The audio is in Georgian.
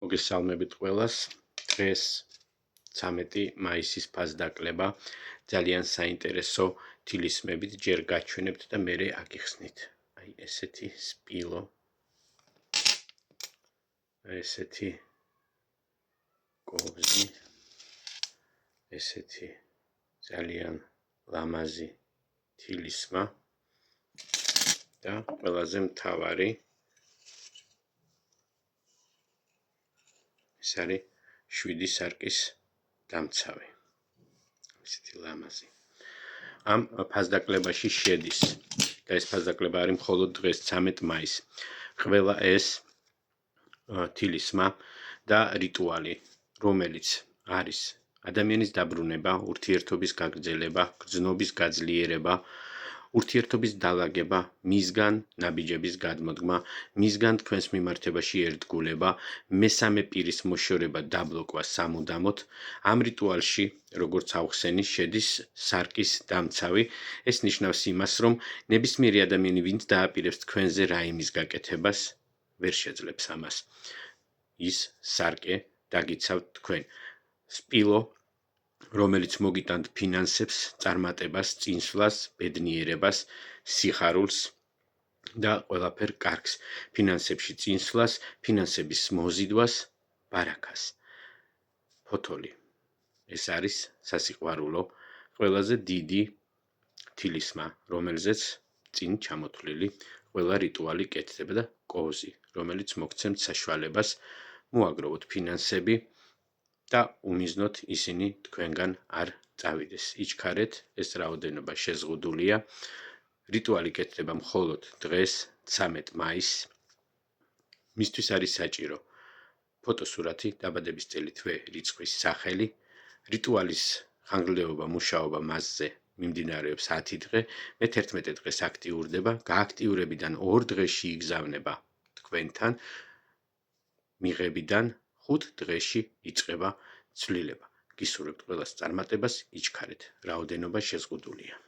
მოგესალმებით ყველას. დღეს 13 მაისის ფასდაკლება ძალიან საინტერესო თილისმებით ჯერ გაჩვენებთ და მერე აგიხსნით. აი ესეთი სპილო. ესეთი კობზი. ესეთი ძალიან ლამაზი თილისმა და ყველაზე მთავარი ეს არის 7 სარკის დამცავი. ესეთი ლამაზი. ამ ფასდაკლებაში შედის და ეს ფასდაკლება არის მხოლოდ დღეს 13 მაისს. ყველა ეს თილისმა და რიტუალი, რომელიც არის ადამიანის დაბრუნება, ურთიერთობის გაგრძელება, გრძნობის გაძლიერება, ურთიერთობის დალაგება, მისგან ნაბიჯების გადმოდგმა, მისგან თქვენს მიმართებაში ერთგულება, მესამე პირის მოშორება დაბლოკვა სამუდამოდ. ამ რიტუალში, როგორც ავხსენი, შედის სარკის დამცავი. ეს ნიშნავს იმას, რომ ნებისმიერი ადამიანი, ვინც დააპირებს თქვენზე რაიმის გაკეთებას, ვერ შეძლებს ამას. ის სარკე დაგიცავთ თქვენ. სპილო, რომელიც მოგიტანთ ფინანსებს, წარმატებას, წინსვლას, ბედნიერებას, სიხარულს და ყველაფერ კარგს. ფინანსებში წინსვლას, ფინანსების მოზიდვას, ბარაკას. ფოთოლი. ეს არის სასიყვარულო, ყველაზე დიდი თილისმა, რომელზეც წინ ჩამოთვლილი ყველა რიტუალი კეთდება და კოვზი, რომელიც მოგცემთ საშუალებას მოაგროვოთ ფინანსები და უმიზნოთ ისინი თქვენგან არ წავიდეს. იჩქარეთ, ეს რაოდენობა შეზღუდულია. რიტუალი კეთდება მხოლოდ დღეს 13 მაისს. მისთვის არის საჭირო ფოტოსურათი, დაბადების წელი, თვე, რიცხვის, სახელი. რიტუალის ხანგრძლივობა, მუშაობა მასზე მიმდინარეობს 10 დღე, მე-11 დღეს აქტიურდება, გააქტიურებიდან 2 დღეში იგზავნება თქვენთან, მიღებიდან 5 დღეში იწყება ცვლილება. გისურვებთ ყველას წარმატებას, იჩქარეთ, რაოდენობა შეზღუდულია.